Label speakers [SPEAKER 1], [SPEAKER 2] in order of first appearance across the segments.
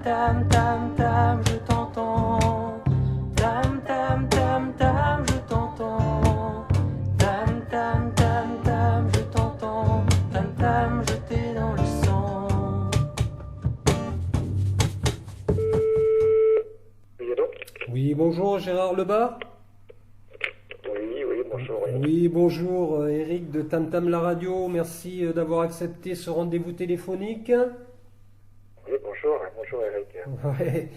[SPEAKER 1] tam, tam, tam, je t'entends. Tam, tam, tam, tam, je t'entends. Tam, tam, tam, tam, je t'entends. Tam, tam, je t'ai dans le sang.
[SPEAKER 2] Oui, allô?
[SPEAKER 3] Oui, bonjour Gérard Lebas.
[SPEAKER 2] Oui, bonjour. Oui.
[SPEAKER 3] Oui, bonjour Eric de Tam Tam la radio. Merci d'avoir accepté ce rendez-vous téléphonique.
[SPEAKER 2] Oui, bonjour Eric.
[SPEAKER 3] Ouais.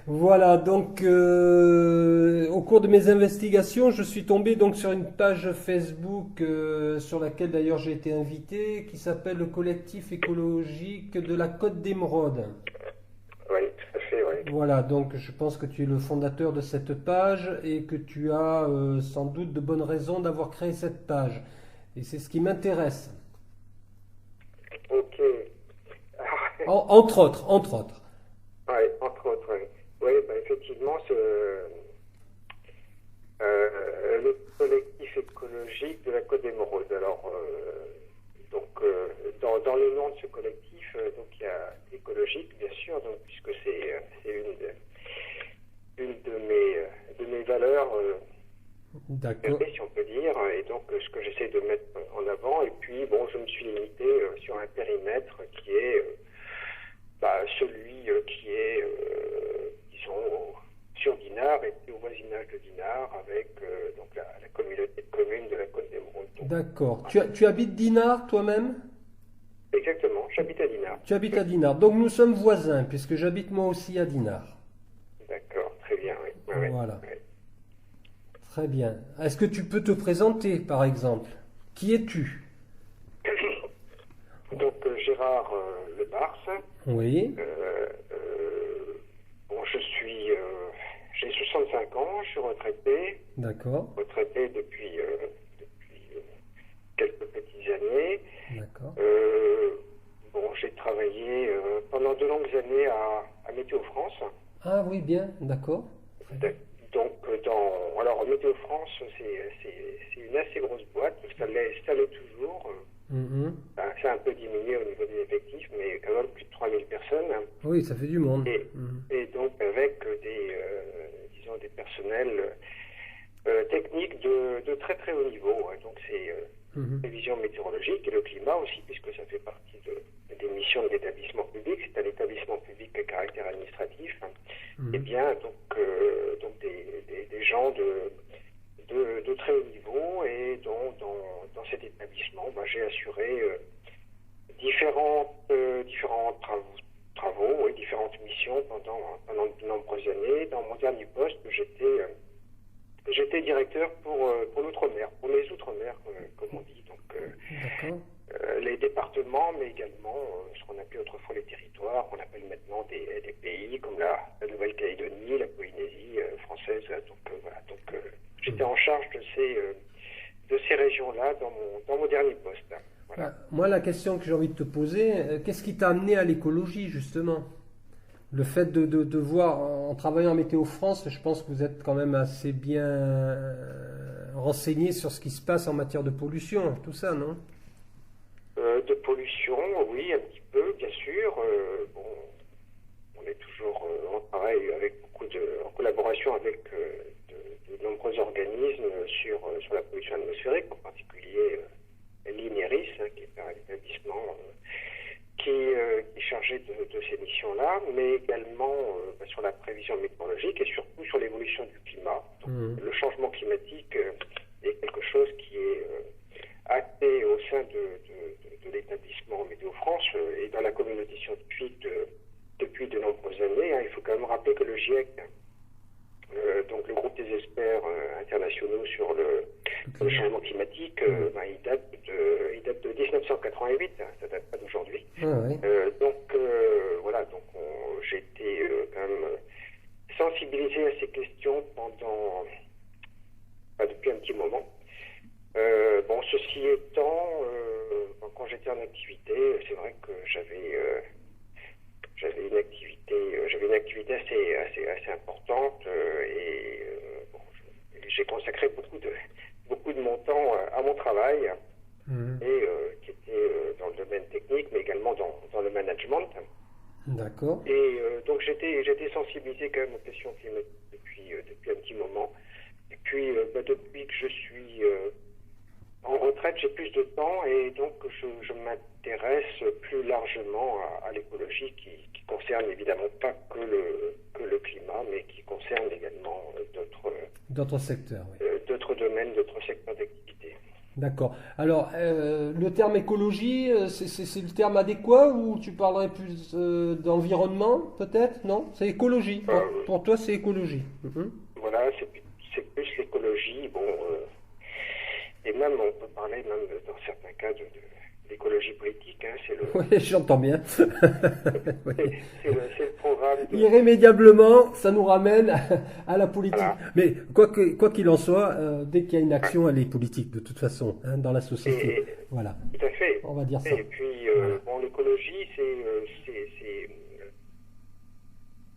[SPEAKER 3] Voilà, donc au cours de mes investigations, je suis tombé donc sur une page Facebook sur laquelle d'ailleurs j'ai été invité, qui s'appelle le collectif écologique de la Côte d'Émeraude.
[SPEAKER 2] Oui, tout à fait, oui.
[SPEAKER 3] Voilà, donc je pense que tu es le fondateur de cette page et que tu as sans doute de bonnes raisons d'avoir créé cette page. Et c'est ce qui m'intéresse.
[SPEAKER 2] Ok.
[SPEAKER 3] Entre autres, entre autres.
[SPEAKER 2] Oui, entre autres, oui. Oui, bah, effectivement, le collectif écologique de la Côte d'Émeraude. Alors, dans le nom de ce collectif, donc il y a écologique, bien sûr, donc, puisque c'est une de mes valeurs.
[SPEAKER 3] D'accord.
[SPEAKER 2] Si on peut dire, et donc ce que j'essaie de mettre en avant, et puis bon, je me suis limité sur un périmètre qui est celui qui est, disons, sur Dinard et puis au voisinage de Dinard avec donc la communauté de communes de la Côte d'Émeraude.
[SPEAKER 3] D'accord. Tu habites Dinard toi-même?
[SPEAKER 2] Exactement, j'habite à Dinard.
[SPEAKER 3] Tu habites à Dinard. Donc nous sommes voisins, puisque j'habite moi aussi à Dinard.
[SPEAKER 2] D'accord, très bien, oui. Ouais,
[SPEAKER 3] Voilà.
[SPEAKER 2] ouais.
[SPEAKER 3] Très bien. Est-ce que tu peux te présenter, par exemple? Qui es-tu?
[SPEAKER 2] Donc Gérard Lebars.
[SPEAKER 3] Oui.
[SPEAKER 2] Bon, j'ai 65 ans, je suis retraité.
[SPEAKER 3] D'accord.
[SPEAKER 2] Retraité depuis quelques petites années.
[SPEAKER 3] D'accord.
[SPEAKER 2] Bon, j'ai travaillé pendant de longues années à Météo France.
[SPEAKER 3] Ah oui, bien. D'accord.
[SPEAKER 2] Donc, alors Météo France, c'est une assez grosse boîte. Ça l'est toujours.
[SPEAKER 3] Mhm.
[SPEAKER 2] Ça a un peu diminué au niveau des effectifs, mais quand même plus de 3000 personnes.
[SPEAKER 3] Oui, ça fait du monde.
[SPEAKER 2] Et donc avec disons des personnels techniques de très très haut niveau. Donc c'est prévision météorologique et le climat aussi, puisque ça fait partie des missions de l'établissement public. C'est un établissement public à caractère administratif. Et bien donc des gens de très haut niveau, et dans cet établissement, j'ai assuré différents travaux et différentes missions pendant de nombreuses années. Dans mon dernier poste, j'étais directeur pour l'outre-mer, pour les outre-mer, comme on dit. Donc,
[SPEAKER 3] D'accord.
[SPEAKER 2] les départements, mais également ce qu'on appelait autrefois les territoires, qu'on appelle maintenant des pays, comme la Nouvelle-Calédonie, la Polynésie française. Donc, voilà. Donc, j'étais en charge de ces régions-là dans mon dernier poste. Voilà.
[SPEAKER 3] Moi, la question que j'ai envie de te poser, qu'est-ce qui t'a amené à l'écologie, justement? Le fait de voir, en travaillant en Météo France, je pense que vous êtes quand même assez bien renseigné sur ce qui se passe en matière de pollution, tout ça, non?
[SPEAKER 2] De pollution, oui, un petit peu, bien sûr. Bon, on est toujours en travail en collaboration avec de nombreux organismes sur la pollution atmosphérique, en particulier l'INERIS, qui est un établissement qui est chargé de ces missions-là, mais également sur la prévision météorologique et surtout sur l'évolution du climat. Donc, le changement climatique est quelque chose qui est acté au sein de l'établissement Météo France et dans la communauté scientifique depuis de nombreuses années. Il faut quand même rappeler que le GIEC, donc le groupe des experts internationaux sur le changement climatique, il date de 1988, ça date pas d'aujourd'hui.
[SPEAKER 3] Ah, oui.
[SPEAKER 2] Donc voilà, donc j'ai été quand même sensibilisé à ces questions depuis un petit moment. Bon, ceci étant, quand j'étais en activité, c'est vrai que j'avais une activité assez importante, et bon, j'ai consacré beaucoup de mon temps à mon travail, et qui était dans le domaine technique, mais également dans le management.
[SPEAKER 3] D'accord.
[SPEAKER 2] Et donc j'étais sensibilisé quand même aux questions climatiques depuis un petit moment. Et puis depuis que je suis en retraite, j'ai plus de temps et donc je m'intéresse plus largement à l'écologie qui concerne évidemment pas que le climat, mais qui concerne également
[SPEAKER 3] D'autres secteurs, oui.
[SPEAKER 2] d'autres domaines, d'autres secteurs d'activité.
[SPEAKER 3] D'accord. Alors, le terme écologie, c'est le terme adéquat ou tu parlerais plus d'environnement, peut-être? Non? C'est écologie. Pour toi, c'est écologie. Mhm.
[SPEAKER 2] Voilà, c'est plus l'écologie. Bon, et même on peut parler même dans certains cas de l'écologie politique. Hein,
[SPEAKER 3] Oui, j'entends bien. Oui.
[SPEAKER 2] c'est le programme de...
[SPEAKER 3] Irrémédiablement, ça nous ramène à la politique.
[SPEAKER 2] Voilà.
[SPEAKER 3] Mais quoi qu'il en soit, dès qu'il y a une action, elle est politique de toute façon, hein, dans la société. Voilà.
[SPEAKER 2] Tout à fait.
[SPEAKER 3] On va dire ça.
[SPEAKER 2] Et puis,
[SPEAKER 3] Voilà.
[SPEAKER 2] bon, l'écologie, c'est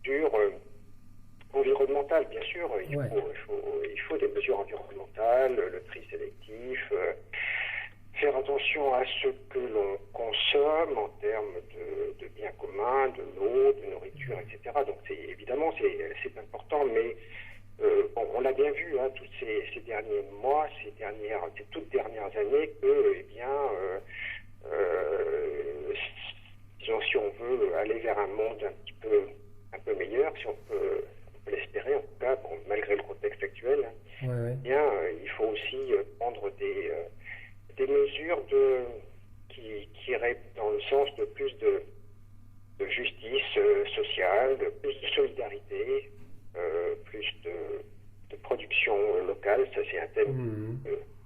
[SPEAKER 2] dur environnemental, bien sûr. Il faut des mesures environnementales, le tri sélectif, faire attention à ce que l'on consomme en termes de biens communs, de l'eau, de nourriture, etc. Donc évidemment c'est important, mais bon, on l'a bien vu hein, tous ces derniers mois, ces toutes dernières années que disons, si on veut aller vers un monde un peu meilleur, si on peut l'espérer en tout cas, bon, malgré le contexte actuel,
[SPEAKER 3] Ouais.
[SPEAKER 2] il faut aussi prendre des mesures qui iraient dans le sens de plus de justice sociale, de plus de solidarité, plus de production locale. Ça, c'est un thème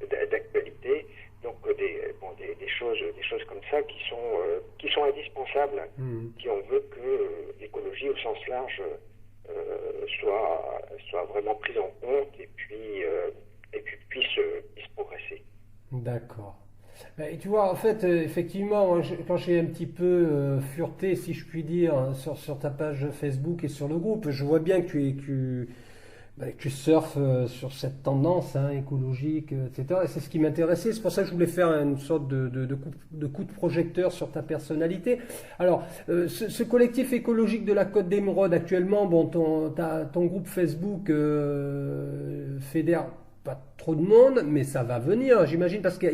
[SPEAKER 2] d'actualité. Donc des choses comme ça qui sont indispensables si on veut que l'écologie au sens large soit vraiment prise en compte et puis puisse progresser.
[SPEAKER 3] D'accord. Ben, tu vois, en fait, effectivement, moi, quand j'ai un petit peu fureté, si je puis dire, hein, sur ta page Facebook et sur le groupe, je vois bien que tu surfes sur cette tendance hein, écologique, etc. Et c'est ce qui m'intéressait. C'est pour ça que je voulais faire une sorte de coup de projecteur sur ta personnalité. Alors, ce collectif écologique de la Côte d'Émeraude, actuellement, bon, ton groupe Facebook fédère pas trop de monde, mais ça va venir, j'imagine, parce que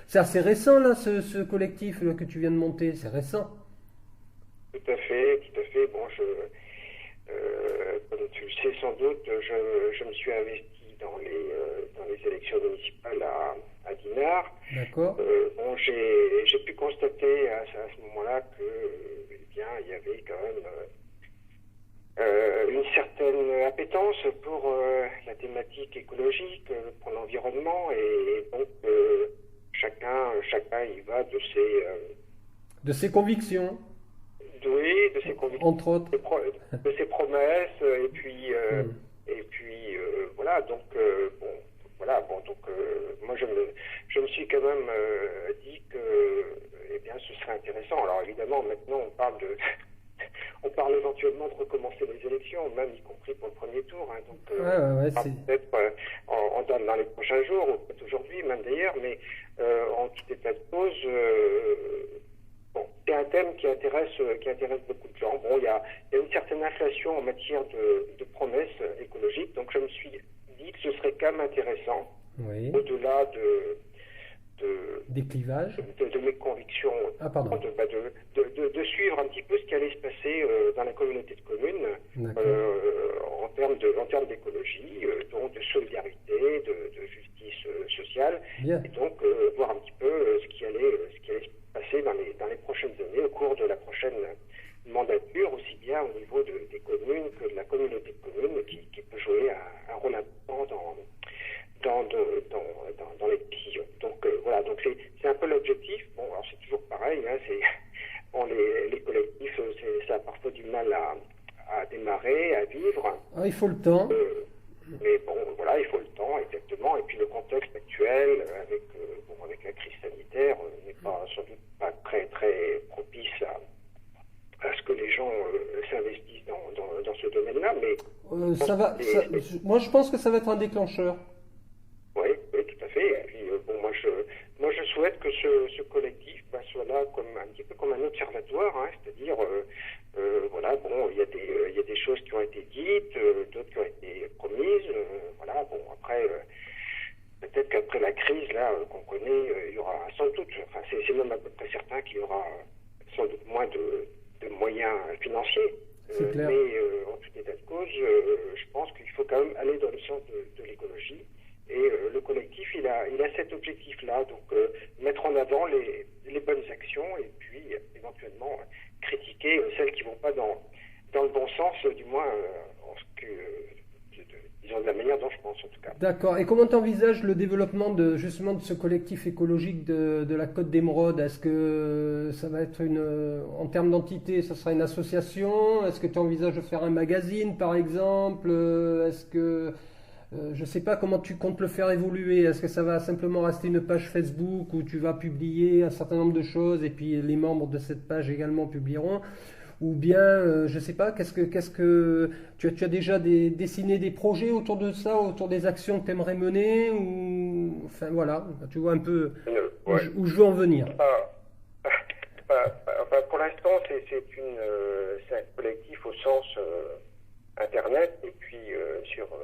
[SPEAKER 3] c'est assez récent, là, ce collectif là, que tu viens de monter. C'est récent.
[SPEAKER 2] Tout à fait, tout à fait. Bon, comme tu le sais sans doute, je me suis investi dans les élections municipales à Dinard.
[SPEAKER 3] D'accord.
[SPEAKER 2] Bon, j'ai pu constater à ce moment-là que, il y avait quand même une certaine appétence pour la thématique écologique, pour l'environnement, et donc chacun y va
[SPEAKER 3] de ses convictions.
[SPEAKER 2] Oui, de ses convictions,
[SPEAKER 3] Entre autres.
[SPEAKER 2] de ses promesses, et puis voilà. Donc moi je me suis quand même dit que ce serait intéressant. Alors évidemment maintenant on parle éventuellement de recommencer les élections, même y compris pour le premier tour. Hein, donc peut-être dans les prochains jours, ou peut-être aujourd'hui même d'ailleurs, mais en tout état de cause. Bon, c'est un thème qui intéresse beaucoup de gens. Bon, il y a une certaine inflation en matière de promesses écologiques, donc je me suis dit que ce serait quand même intéressant,
[SPEAKER 3] Oui.
[SPEAKER 2] au-delà
[SPEAKER 3] Des clivages.
[SPEAKER 2] de mes convictions,
[SPEAKER 3] Pardon.
[SPEAKER 2] de suivre un petit peu ce qui allait se passer dans la communauté de communes en termes d'écologie, donc de solidarité, de justice sociale,
[SPEAKER 3] Bien.
[SPEAKER 2] et donc voir un petit peu ce qui allait se passer dans les prochaines années, au cours de la prochaine mandature, aussi bien au niveau des communes que de la communauté de communes, qui peut jouer un rôle important dans les décisions. Donc voilà, donc c'est un peu l'objectif. Bon, alors c'est toujours pareil, hein, les collectifs, ça a parfois du mal à démarrer, à vivre.
[SPEAKER 3] Il faut le temps.
[SPEAKER 2] Mais bon, voilà, il faut le temps, exactement. Et puis le contexte actuel, avec la crise sanitaire, n'est pas sans doute pas très très propice à ce que les gens s'investissent dans ce domaine-là. Mais
[SPEAKER 3] moi, je pense que ça va être un déclencheur.
[SPEAKER 2] Oui, tout à fait. Et puis moi je souhaite que ce collectif soit là un petit peu comme un observatoire, hein, c'est-à-dire collectif-là. Donc mettre en avant les bonnes actions et puis éventuellement critiquer celles qui vont pas dans le bon sens, du moins en ce que disons de la manière dont je pense en tout cas.
[SPEAKER 3] D'accord. Et comment tu envisages le développement justement de ce collectif écologique de la Côte d'Émeraude? Est-ce que ça va être en termes d'entité, ça sera une association? Est-ce que tu envisages de faire un magazine par exemple? Est-ce que je ne sais pas comment tu comptes le faire évoluer. Est-ce que ça va simplement rester une page Facebook où tu vas publier un certain nombre de choses et puis les membres de cette page également publieront? Ou bien, je ne sais pas, qu'est-ce que tu as déjà dessiné des projets autour de ça, autour des actions que tu aimerais mener ou enfin voilà, tu vois un peu où je veux en venir.
[SPEAKER 2] Enfin, pour l'instant, c'est un collectif au sens Internet et puis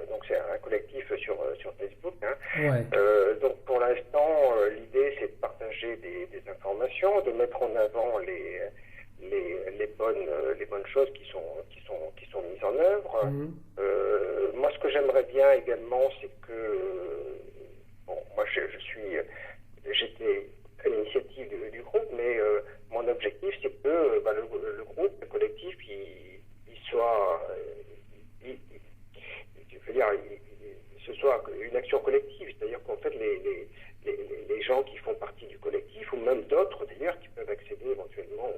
[SPEAKER 2] donc c'est un collectif sur Facebook. Hein.
[SPEAKER 3] Ouais.
[SPEAKER 2] Donc pour l'instant, l'idée c'est de partager des informations, de mettre en avant les bonnes choses qui sont mises en œuvre.
[SPEAKER 3] Mmh.
[SPEAKER 2] Moi, ce que j'aimerais bien également, c'est que moi j'étais à l'initiative du groupe, mais mon objectif c'est que le groupe, le collectif, il soit je veux dire, ce soit une action collective, c'est-à-dire qu'en fait les gens qui font partie du collectif, ou même d'autres d'ailleurs qui peuvent accéder éventuellement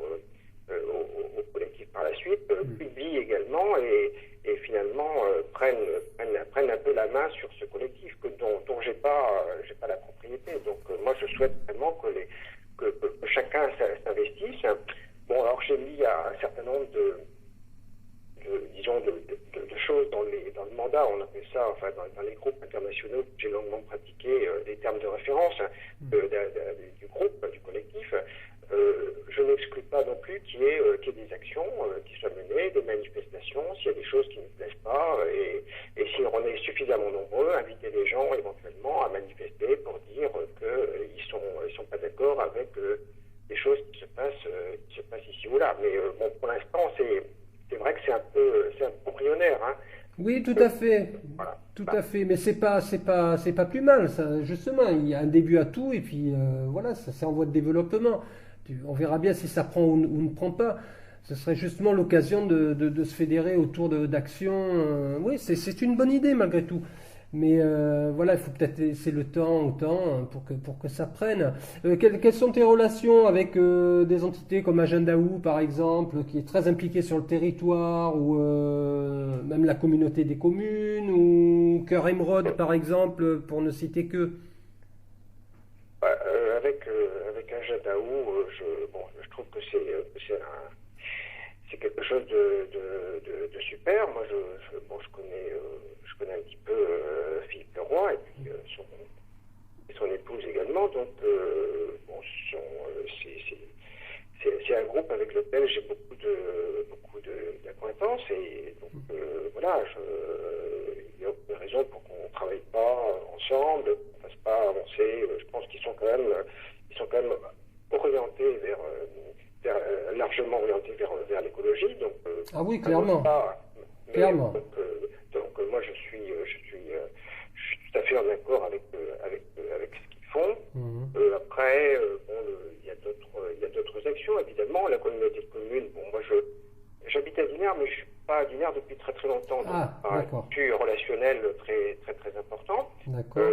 [SPEAKER 2] au collectif par la suite, publient également et finalement prennent un peu la main sur ce collectif dont j'ai pas la propriété. Donc moi je souhaite vraiment que chacun s'investisse. Bon, alors j'ai mis un certain nombre de choses dans le mandat, on appelle ça, enfin dans les groupes internationaux, j'ai longuement pratiqué les termes de référence du groupe, du collectif. Je n'exclus pas non plus qu'il y ait des actions qui soient menées, des manifestations, s'il y a des choses qui ne plaisent pas, et si on est suffisamment nombreux, inviter les gens éventuellement à manifester pour dire qu'ils sont pas d'accord avec des choses qui se passent ici ou là. Mais bon, pour l'instant, c'est vrai que c'est un peu embryonnaire. Hein.
[SPEAKER 3] Oui, tout à fait.
[SPEAKER 2] Voilà.
[SPEAKER 3] Tout à fait, mais c'est pas plus mal, ça. Justement, il y a un début à tout, et puis voilà, ça c'est en voie de développement. On verra bien si ça prend ou ne prend pas. Ce serait justement l'occasion de se fédérer autour d'actions. Oui, c'est une bonne idée malgré tout. Mais voilà, il faut peut-être laisser le temps au temps pour que ça prenne. Quelles sont tes relations avec des entités comme Agendaou, par exemple, qui est très impliquée sur le territoire, ou même la communauté des communes, ou Cœur Émeraude, par exemple, pour ne citer que?
[SPEAKER 2] Avec Agendaou, je trouve que c'est quelque chose de super. Moi, je connais un petit peu Philippe Leroy et puis son épouse également. Donc, c'est un groupe avec lequel j'ai beaucoup d'acquaintances et donc voilà, il n'y a aucune raison pour qu'on ne travaille pas ensemble, qu'on ne fasse pas avancer. Je pense qu'ils sont quand même orientés largement orientés vers l'écologie. Donc,
[SPEAKER 3] ah oui, clairement.
[SPEAKER 2] Clairement. Donc moi je suis tout à fait en accord avec ce qu'ils font.
[SPEAKER 3] Mmh.
[SPEAKER 2] Après, il y a d'autres actions évidemment. La communauté de communes. Bon, moi j'habite à Dinard, mais je suis pas à Dinard depuis très très longtemps. Donc, un statut relationnel très très très important.
[SPEAKER 3] D'accord.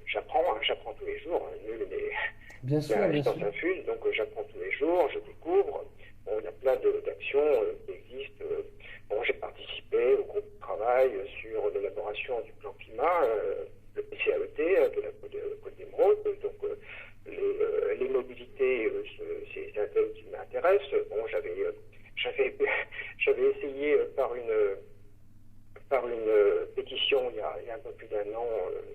[SPEAKER 2] J'apprends tous les jours. Nul n'est
[SPEAKER 3] bien sûr.
[SPEAKER 2] Infuse, donc j'apprends tous les jours, je découvre. Bon, il y a plein d'actions qui existent. Bon, j'ai participé au groupe de travail sur l'élaboration du plan climat, le PCAET de la Côte d'Émeraude. Donc les mobilités, c'est un thème qui m'intéresse. Bon, j'avais essayé par une pétition il y a un peu plus d'1 an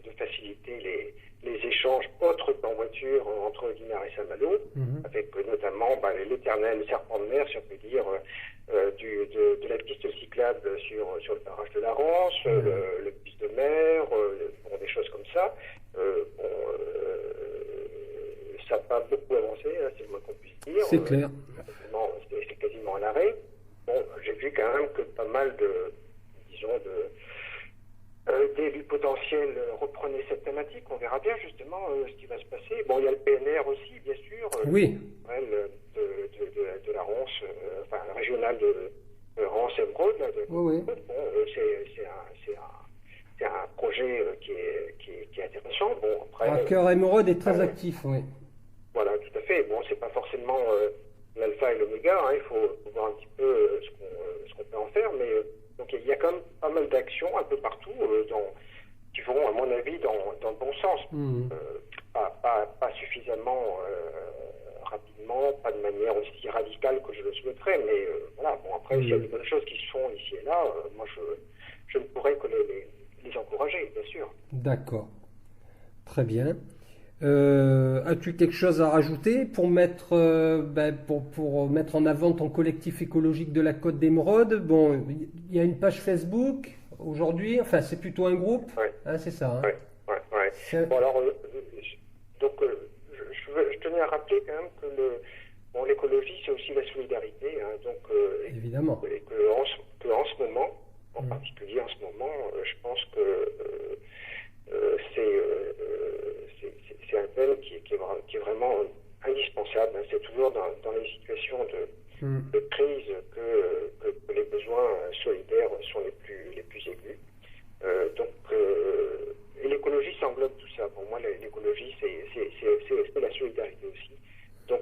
[SPEAKER 2] de faciliter les échanges autres qu'en voiture entre Dinard et Saint-Malo, avec notamment l'éternel serpent de mer, si on peut dire, de la piste cyclable sur le barrage de la Rance, le piste de mer, des choses comme ça. Ça n'a pas beaucoup avancé, hein, c'est le moins qu'on puisse dire.
[SPEAKER 3] C'est clair.
[SPEAKER 2] C'est quasiment à l'arrêt. Bon, j'ai vu quand même que pas mal d'élus potentiels présidentielle reprenait cette thématique, on verra bien justement ce qui va se passer. Bon, il y a le PNR aussi, bien sûr.
[SPEAKER 3] Oui.
[SPEAKER 2] De la Rance, enfin régionale de Rance-Emeraude.
[SPEAKER 3] Oui.
[SPEAKER 2] Bon, c'est un projet qui est intéressant. Bon, après,
[SPEAKER 3] Cœur Émeraude est très actif, oui.
[SPEAKER 2] Voilà, tout à fait. Bon, c'est pas forcément l'alpha et l'oméga, hein, il faut voir un petit peu ce qu'on peut en faire, mais donc il y a quand même pas mal d'actions un peu partout qui vont, à mon avis, dans le bon sens. Pas suffisamment rapidement, pas de manière aussi radicale que je le souhaiterais, mais voilà, bon, après, s'il y a de bonnes choses qui se font ici et là, moi, je ne pourrais que les encourager, bien sûr.
[SPEAKER 3] D'accord. Très bien. As-tu quelque chose à rajouter pour mettre, pour mettre en avant ton collectif écologique de la Côte d'Émeraude? Bon, il y a une page Facebook aujourd'hui, enfin c'est plutôt un groupe,
[SPEAKER 2] ouais.
[SPEAKER 3] Hein, c'est ça. Hein?
[SPEAKER 2] Ouais. Bon alors, je tenais à rappeler quand même que l'écologie c'est aussi la solidarité, hein, donc
[SPEAKER 3] évidemment.
[SPEAKER 2] Et que en ce moment, en particulier en ce moment, je pense que c'est un thème qui est vraiment indispensable. Hein. C'est toujours dans les situations de crise que les besoins solidaires sont les plus aigus. Et l'écologie, ça englobe tout ça. Pour moi, l'écologie, c'est la solidarité aussi. Donc,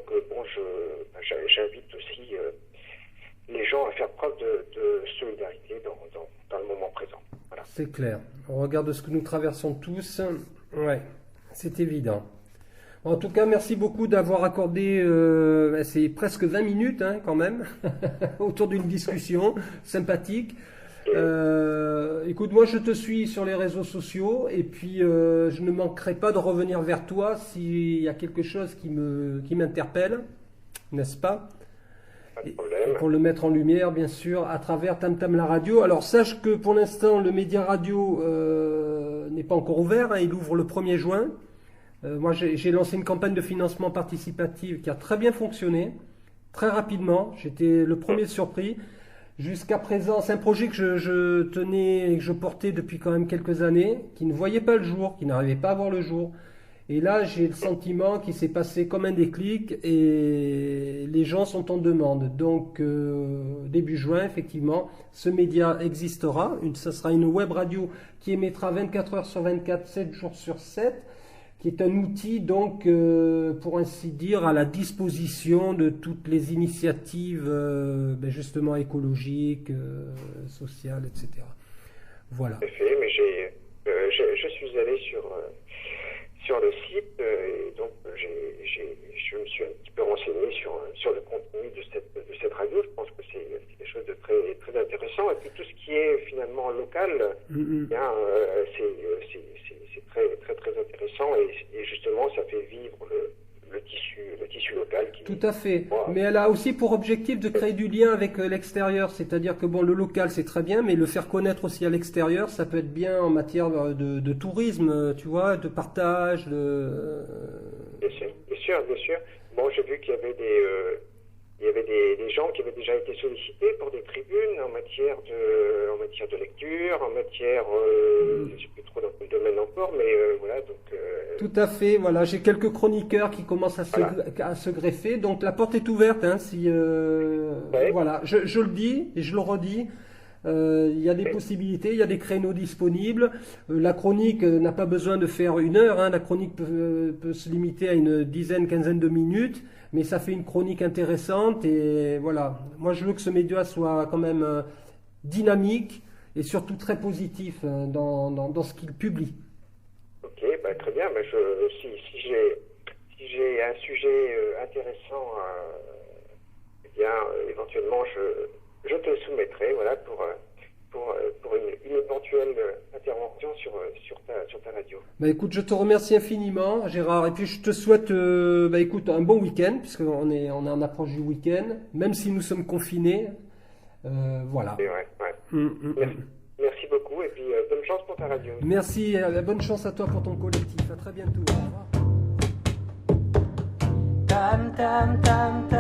[SPEAKER 2] j'invite aussi les gens à faire preuve de solidarité dans le moment présent. Voilà.
[SPEAKER 3] C'est clair. On regarde ce que nous traversons tous. Ouais, c'est évident. En tout cas, merci beaucoup d'avoir accordé, c'est presque 20 minutes hein, quand même, autour d'une discussion sympathique. Écoute, moi je te suis sur les réseaux sociaux et puis je ne manquerai pas de revenir vers toi s'il y a quelque chose qui m'interpelle, n'est-ce pas?
[SPEAKER 2] Pas de problème.
[SPEAKER 3] Pour le mettre en lumière, bien sûr, à travers Tam Tam la radio. Alors sache que pour l'instant, le média radio n'est pas encore ouvert, hein, il ouvre le 1er juin. Moi, j'ai lancé une campagne de financement participatif qui a très bien fonctionné, très rapidement. J'étais le premier surpris. Jusqu'à présent, c'est un projet que je tenais et que je portais depuis quand même quelques années, qui ne voyait pas le jour, qui n'arrivait pas à voir le jour. Et là, j'ai le sentiment qu'il s'est passé comme un déclic et les gens sont en demande. Donc, début juin, effectivement, ce média existera. Ça sera une web radio qui émettra 24 heures sur 24, 7 jours sur 7, qui est un outil, donc, pour ainsi dire, à la disposition de toutes les initiatives, justement, écologiques, sociales, etc. Voilà.
[SPEAKER 2] Mais je suis allé sur le site, et donc je me suis un petit peu renseigné sur le contenu de cette radio. Je pense que c'est quelque chose de très, très intéressant. Et puis tout ce qui est finalement local, c'est très, très, très intéressant. Et justement, ça fait vivre le tissu local.
[SPEAKER 3] Tout à fait. Mais elle a aussi pour objectif de créer du lien avec l'extérieur. C'est-à-dire que bon, le local, c'est très bien, mais le faire connaître aussi à l'extérieur, ça peut être bien en matière de tourisme, tu vois, de partage.
[SPEAKER 2] Bien sûr. Bon, j'ai vu qu'il y avait des gens qui avaient déjà été sollicités pour des tribunes en matière de lecture, en matière, je ne sais plus trop dans quel domaine encore, mais voilà, donc...
[SPEAKER 3] Tout à fait, voilà, j'ai quelques chroniqueurs qui commencent à se greffer, donc la porte est ouverte, hein, voilà, je le dis et je le redis, il y a des possibilités, il y a des créneaux disponibles, la chronique n'a pas besoin de faire 1 heure, hein, la chronique peut se limiter à une quinzaine de minutes, mais ça fait une chronique intéressante et voilà, moi je veux que ce média soit quand même dynamique et surtout très positif dans ce qu'il publie.
[SPEAKER 2] Ok, très bien. Si j'ai un sujet intéressant, éventuellement je te le soumettrai, voilà, pour une éventuelle intervention sur ta radio.
[SPEAKER 3] Écoute, je te remercie infiniment, Gérard, et puis je te souhaite, écoute, un bon week-end, puisqu'on est en approche du week-end, même si nous sommes confinés, voilà.
[SPEAKER 2] Merci beaucoup, et puis bonne chance pour ta radio.
[SPEAKER 3] Merci, bonne chance à toi pour ton collectif. À très bientôt. Au revoir.
[SPEAKER 1] Tam tam tam tam.